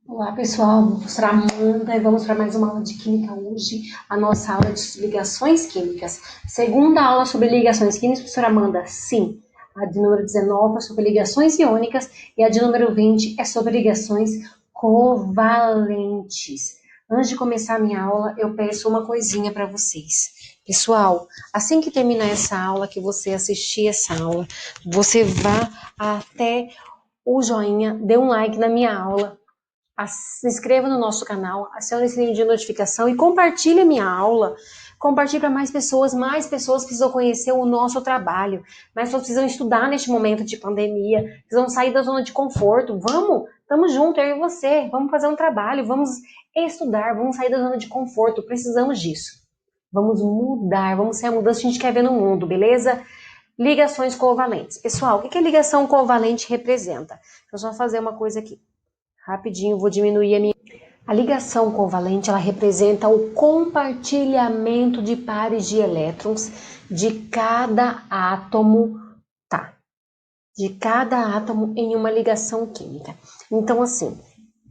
Olá pessoal, sou a Amanda e vamos para mais uma aula de Química hoje, a nossa aula de ligações químicas. Segunda aula sobre ligações químicas, professora Amanda, sim. A de número 19 é sobre ligações iônicas e a de número 20 é sobre ligações covalentes. Antes de começar a minha aula, eu peço uma coisinha para vocês. Pessoal, assim que terminar essa aula, que você assistir essa aula, você vá até o joinha, dê um like na minha aula, se inscreva no nosso canal, acione o sininho de notificação e compartilhe a minha aula. Compartilhe para mais pessoas precisam conhecer o nosso trabalho, mais pessoas precisam estudar neste momento de pandemia, precisam sair da zona de conforto. Vamos, estamos juntos, eu e você, vamos fazer um trabalho, vamos estudar, vamos sair da zona de conforto, precisamos disso. Vamos mudar, vamos ser a mudança que a gente quer ver no mundo, beleza? Ligações covalentes. Pessoal, o que a ligação covalente representa? Deixa eu só fazer uma coisa aqui. Rapidinho, vou diminuir a minha... A ligação covalente, ela representa o compartilhamento de pares de elétrons de cada átomo, tá? De cada átomo em uma ligação química. Então, assim,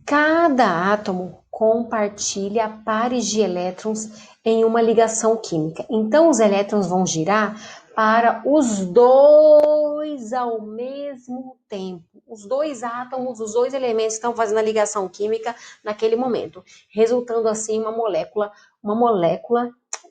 cada átomo compartilha pares de elétrons em uma ligação química. Então, os elétrons vão girar para os dois ao mesmo tempo. Os dois átomos, os dois elementos estão fazendo a ligação química naquele momento, resultando assim uma molécula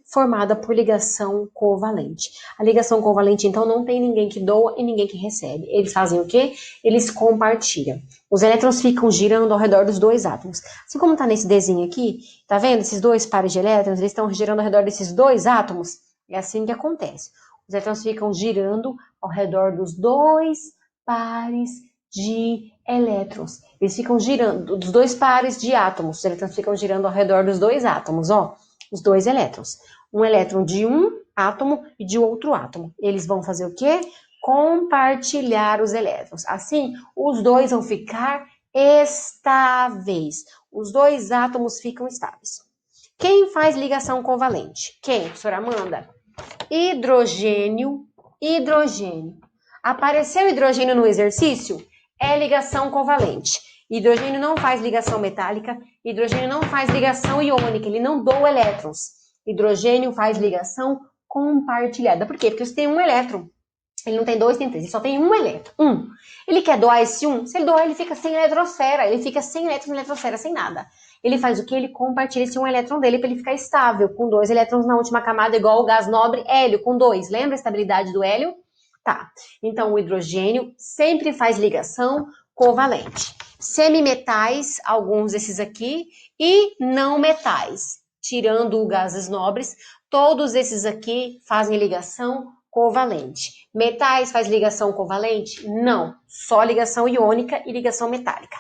formada por ligação covalente. A ligação covalente, então, não tem ninguém que doa e ninguém que recebe. Eles fazem o quê? Eles compartilham. Os elétrons ficam girando ao redor dos dois átomos. Assim como está nesse desenho aqui, tá vendo? Esses dois pares de elétrons, eles estão girando ao redor desses dois átomos. É assim que acontece. Os elétrons ficam girando ao redor dos dois pares de elétrons. Eles ficam girando, dos dois pares de átomos. Os elétrons ficam girando ao redor dos dois átomos, ó. Os dois elétrons. Um elétron de um átomo e de outro átomo. Eles vão fazer o quê? Compartilhar os elétrons. Assim, os dois vão ficar estáveis. Os dois átomos ficam estáveis. Quem faz ligação covalente? Quem, professora Amanda? Hidrogênio, hidrogênio. Apareceu hidrogênio no exercício? É ligação covalente. Hidrogênio não faz ligação metálica, hidrogênio não faz ligação iônica, ele não doa elétrons. Hidrogênio faz ligação compartilhada. Por quê? Porque você tem um elétron. Ele não tem dois, tem três, ele só tem um elétron. Um. Ele quer doar esse um? Se ele doar, ele fica sem eletrosfera. Ele fica sem elétron na eletrosfera, sem nada. Ele faz o que? Ele compartilha esse um elétron dele para ele ficar estável, com dois elétrons na última camada, igual o gás nobre hélio, com dois. Lembra a estabilidade do hélio? Tá. Então, o hidrogênio sempre faz ligação covalente. Semimetais, alguns desses aqui, e não metais. Tirando os gases nobres, todos esses aqui fazem ligação covalente. Metais faz ligação covalente? Não, só ligação iônica e ligação metálica.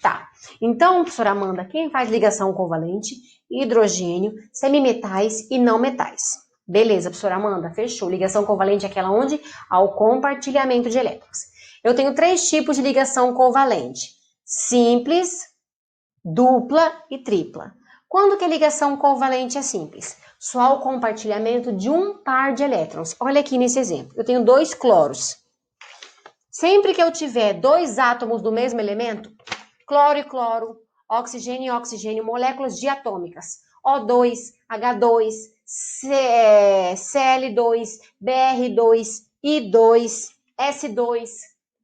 Tá, então, professora Amanda, quem faz ligação covalente? Hidrogênio, semimetais e não metais. Beleza, professora Amanda, fechou. Ligação covalente é aquela onde há o compartilhamento de elétrons. Eu tenho três tipos de ligação covalente: simples, dupla e tripla. Quando que a ligação covalente é simples? Só o compartilhamento de um par de elétrons. Olha aqui nesse exemplo. Eu tenho dois cloros. Sempre que eu tiver dois átomos do mesmo elemento, cloro e cloro, oxigênio e oxigênio, moléculas diatômicas, O2, H2, Cl2, Br2, I2, S2,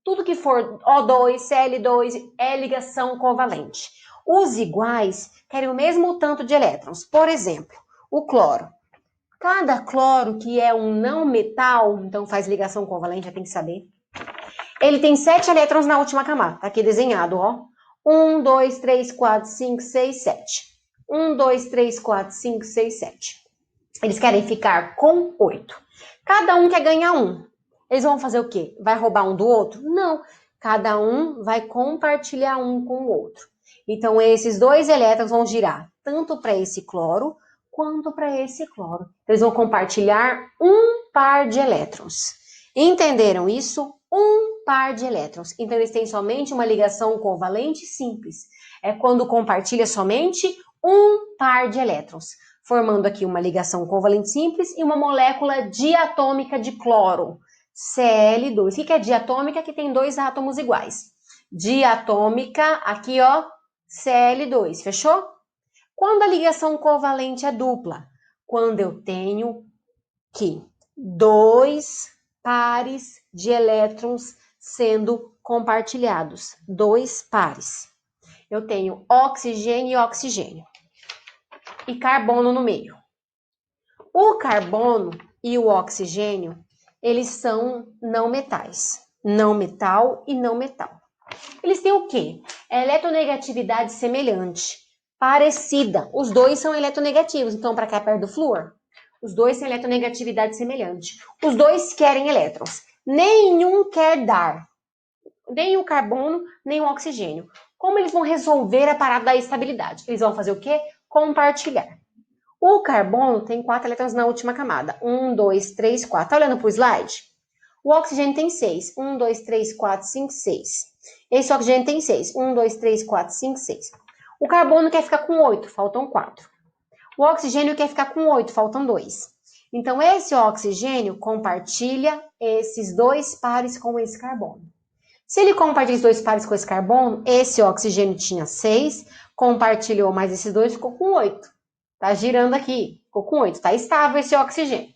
tudo que for O2, Cl2 é ligação covalente. Os iguais querem o mesmo tanto de elétrons. Por exemplo, o cloro. Cada cloro que é um não metal, então faz ligação covalente, já tem que saber. Ele tem 7 elétrons na última camada. Tá aqui desenhado, ó. 1, 2, 3, 4, 5, 6, 7. 1, 2, 3, 4, 5, 6, 7. Eles querem ficar com 8. Cada um quer ganhar um. Eles vão fazer o quê? Vai roubar um do outro? Não. Cada um vai compartilhar um com o outro. Então, esses dois elétrons vão girar tanto para esse cloro quanto para esse cloro. Eles vão compartilhar um par de elétrons. Entenderam isso? Um par de elétrons. Então, eles têm somente uma ligação covalente simples. É quando compartilha somente um par de elétrons, formando aqui uma ligação covalente simples e uma molécula diatômica de cloro, Cl2. O que é diatômica? Que tem dois átomos iguais. Diatômica, aqui ó, Cl2, fechou? Quando a ligação covalente é dupla? Quando eu tenho que dois pares de elétrons sendo compartilhados. Dois pares. Eu tenho oxigênio e oxigênio. E carbono no meio. O carbono e o oxigênio, eles são não metais. Não metal e não metal. Eles têm o quê? Eletronegatividade semelhante, parecida. Os dois são eletronegativos, então para cá perto do flúor, os dois têm eletronegatividade semelhante. Os dois querem elétrons. Nenhum quer dar. Nem o carbono, nem o oxigênio. Como eles vão resolver a parada da estabilidade? Eles vão fazer o quê? Compartilhar. O carbono tem 4 elétrons na última camada. 1, 2, 3, 4. Tá olhando para o slide? O oxigênio tem 6. 1, 2, 3, 4, 5, 6. Esse oxigênio tem 6. 1, 2, 3, 4, 5, 6. O carbono quer ficar com 8, faltam 4. O oxigênio quer ficar com 8, faltam 2. Então, esse oxigênio compartilha esses dois pares com esse carbono. Se ele compartilha esses dois pares com esse carbono, esse oxigênio tinha 6, compartilhou mais esses dois, ficou com 8. Tá girando aqui, ficou com 8. Tá estável esse oxigênio.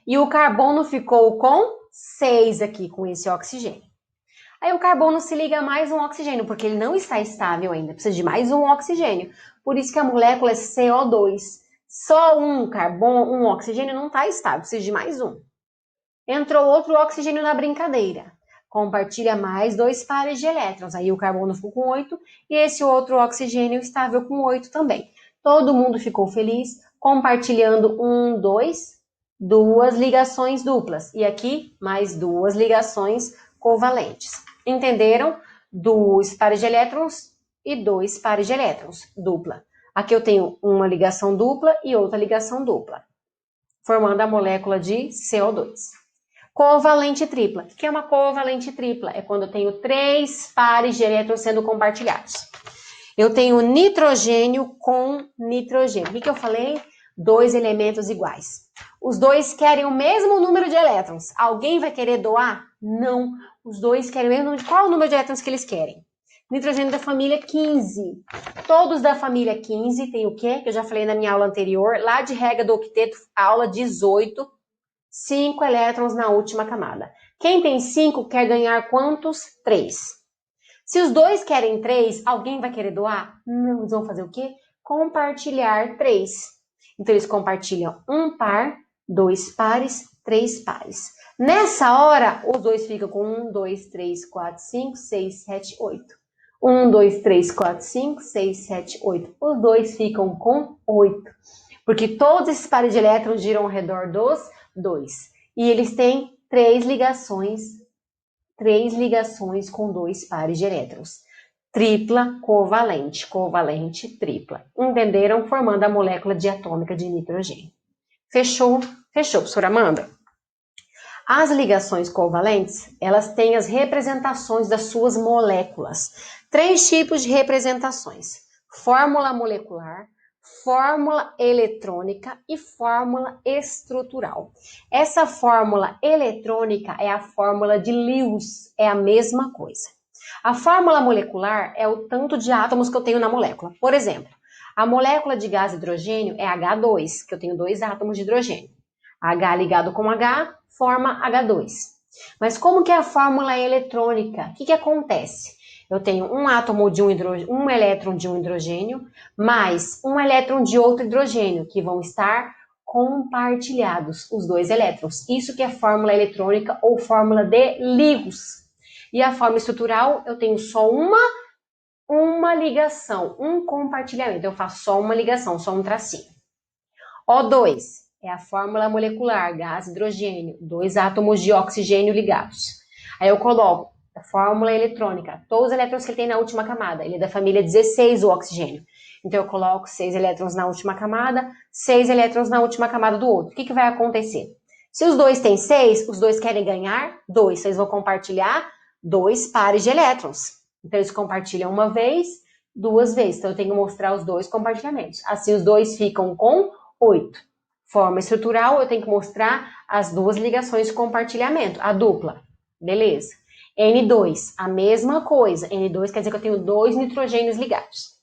E o carbono ficou com 6 aqui, com esse oxigênio. Aí o carbono se liga a mais um oxigênio, porque ele não está estável ainda, precisa de mais um oxigênio. Por isso que a molécula é CO2. Só um carbono, um oxigênio não está estável, precisa de mais um. Entrou outro oxigênio na brincadeira. Compartilha mais 2 pares de elétrons. Aí o carbono ficou com 8 e esse outro oxigênio estável com 8 também. Todo mundo ficou feliz, compartilhando 2 ligações duplas. E aqui, mais 2 ligações covalentes. Entenderam? 2 pares de elétrons e 2 pares de elétrons, dupla. Aqui eu tenho uma ligação dupla e outra ligação dupla, formando a molécula de CO2. Covalente tripla. O que é uma covalente tripla? É quando eu tenho 3 pares de elétrons sendo compartilhados. Eu tenho nitrogênio com nitrogênio. O que eu falei? 2 elementos iguais. Os dois querem o mesmo número de elétrons. Alguém vai querer doar? Não. Os dois querem o mesmo número. Qual é o número de elétrons que eles querem? Nitrogênio da família 15. Todos da família 15 tem o quê? Que eu já falei na minha aula anterior, lá de regra do octeto, aula 18, 5 elétrons na última camada. Quem tem 5 quer ganhar quantos? 3. Se os dois querem 3, alguém vai querer doar? Não, eles vão fazer o quê? Compartilhar 3. Então, eles compartilham um par, 2 pares, 3 pares. Nessa hora, os dois ficam com 1, 2, 3, 4, 5, 6, 7, 8. 1, 2, 3, 4, 5, 6, 7, 8. Os dois ficam com 8. Porque todos esses pares de elétrons giram ao redor dos 2. E eles têm 3 ligações com 2 pares de elétrons. Tripla covalente, covalente tripla. Entenderam? Formando a molécula diatômica de nitrogênio. Fechou? Fechou, professora Amanda? As ligações covalentes, elas têm as representações das suas moléculas. 3 tipos de representações: fórmula molecular, fórmula eletrônica e fórmula estrutural. Essa fórmula eletrônica é a fórmula de Lewis, é a mesma coisa. A fórmula molecular é o tanto de átomos que eu tenho na molécula. Por exemplo, a molécula de gás hidrogênio é H2, que eu tenho 2 átomos de hidrogênio. H ligado com H forma H2. Mas como que é a fórmula eletrônica? O que acontece? Eu tenho um átomo de um elétron de um hidrogênio, mais um elétron de outro hidrogênio, que vão estar compartilhados, os 2 elétrons. Isso que é fórmula eletrônica ou fórmula de Lewis. E a fórmula estrutural, eu tenho só uma ligação, um compartilhamento. Eu faço só uma ligação, só um tracinho. O2 é a fórmula molecular, gás hidrogênio, 2 átomos de oxigênio ligados. Aí eu coloco a fórmula eletrônica, todos os elétrons que ele tem na última camada. Ele é da família 16, o oxigênio. Então eu coloco 6 elétrons na última camada, 6 elétrons na última camada do outro. O que vai acontecer? Se os dois têm 6, os dois querem ganhar 2. Vocês vão compartilhar 2 pares de elétrons. Então eles compartilham uma vez, 2 vezes. Então eu tenho que mostrar os 2 compartilhamentos. Assim os dois ficam com 8. Forma estrutural, eu tenho que mostrar as 2 ligações de compartilhamento, a dupla. Beleza. N2, a mesma coisa. N2 quer dizer que eu tenho 2 nitrogênios ligados.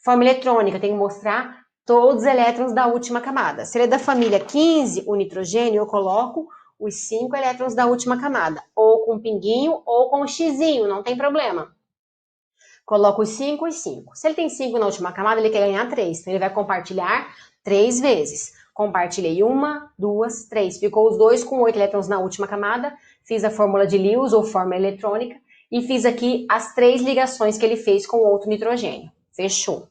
Forma eletrônica, eu tenho que mostrar todos os elétrons da última camada. Se ele é da família 15, o nitrogênio, eu coloco os 5 elétrons da última camada. Ou com pinguinho ou com xizinho, não tem problema. Coloco os 5 e 5. Se ele tem 5 na última camada, ele quer ganhar 3. Então, ele vai compartilhar 3 vezes. Compartilhei 1, 2, 3. Ficou os 2 com 8 elétrons na última camada. Fiz a fórmula de Lewis, ou fórmula eletrônica. E fiz aqui as 3 ligações que ele fez com outro nitrogênio. Fechou.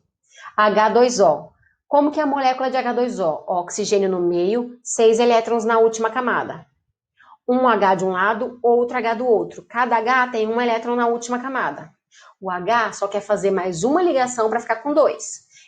H2O. Como que é a molécula de H2O? Oxigênio no meio, 6 elétrons na última camada. Um H de um lado, outro H do outro. Cada H tem um elétron na última camada. O H só quer fazer mais uma ligação para ficar com 2.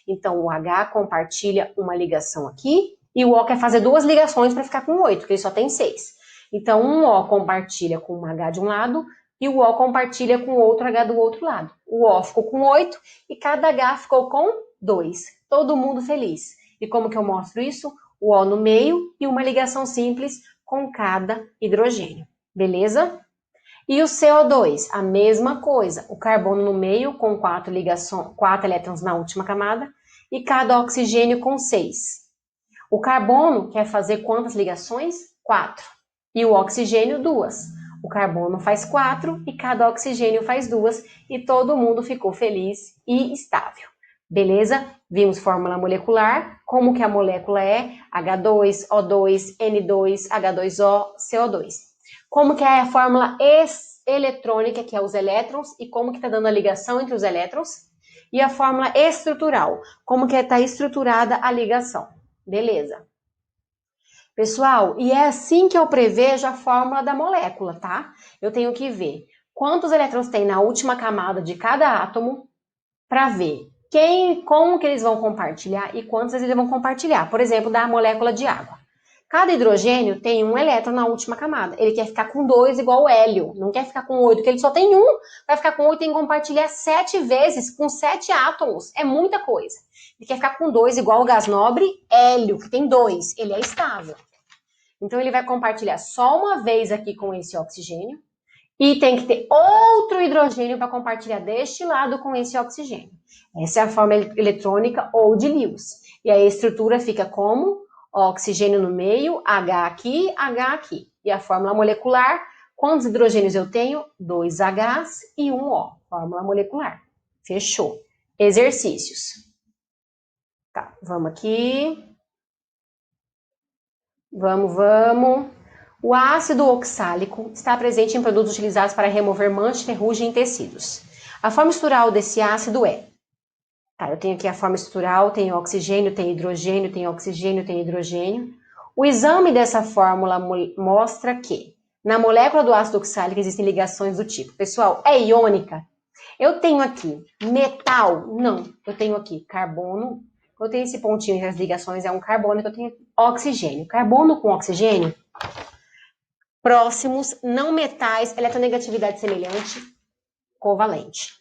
Então, o H compartilha uma ligação aqui e o O quer fazer 2 ligações para ficar com 8, porque ele só tem 6. Então, um O compartilha com um H de um lado e o O compartilha com outro H do outro lado. O O ficou com 8 e cada H ficou com 2. Todo mundo feliz. E como que eu mostro isso? O O no meio e uma ligação simples com cada hidrogênio. Beleza? E o CO2, a mesma coisa. O carbono no meio com 4 elétrons na última camada e cada oxigênio com 6. O carbono quer fazer quantas ligações? 4. E o oxigênio, 2. O carbono faz 4 e cada oxigênio faz 2 e todo mundo ficou feliz e estável. Beleza? Vimos fórmula molecular, como que a molécula é H2, O2, N2, H2O, CO2. Como que é a fórmula eletrônica, que é os elétrons, e como que está dando a ligação entre os elétrons. E a fórmula estrutural, como que está estruturada a ligação. Beleza. Pessoal, e é assim que eu prevejo a fórmula da molécula, tá? Eu tenho que ver quantos elétrons tem na última camada de cada átomo para ver como que eles vão compartilhar e quantos eles vão compartilhar. Por exemplo, da molécula de água. Cada hidrogênio tem um elétron na última camada. Ele quer ficar com 2 igual o hélio. Não quer ficar com 8, porque ele só tem um. Vai ficar com 8 e tem que compartilhar 7 vezes com 7 átomos. É muita coisa. Ele quer ficar com 2 igual o gás nobre hélio, que tem 2. Ele é estável. Então, ele vai compartilhar só uma vez aqui com esse oxigênio. E tem que ter outro hidrogênio para compartilhar deste lado com esse oxigênio. Essa é a forma eletrônica ou de Lewis. E a estrutura fica como? Oxigênio no meio, H aqui. E a fórmula molecular, quantos hidrogênios eu tenho? 2 Hs e 1 O. Fórmula molecular. Fechou. Exercícios. Tá, vamos aqui. Vamos. O ácido oxálico está presente em produtos utilizados para remover mancha e ferrugem em tecidos. A forma estrutural desse ácido é... Tá, eu tenho aqui a forma estrutural, tem oxigênio, tem hidrogênio, tem oxigênio, tem hidrogênio. O exame dessa fórmula mostra que na molécula do ácido oxálico existem ligações do tipo... Pessoal, é iônica? Eu tenho aqui metal? Não. Eu tenho aqui carbono. Eu tenho esse pontinho entre as ligações, é um carbono, que eu tenho oxigênio. Carbono com oxigênio... Próximos, não metais, eletronegatividade semelhante, covalente.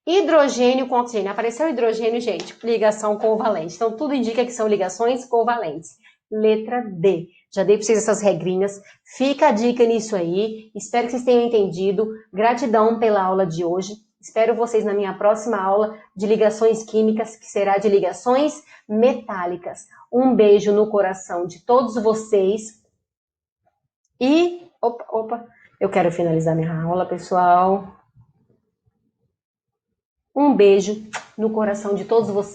Hidrogênio com oxigênio. Apareceu hidrogênio, gente, ligação covalente. Então, tudo indica que são ligações covalentes. Letra D. Já dei para vocês essas regrinhas. Fica a dica nisso aí. Espero que vocês tenham entendido. Gratidão pela aula de hoje. Espero vocês na minha próxima aula de ligações químicas, que será de ligações metálicas. Um beijo no coração de todos vocês. E, eu quero finalizar minha aula, pessoal. Um beijo no coração de todos vocês.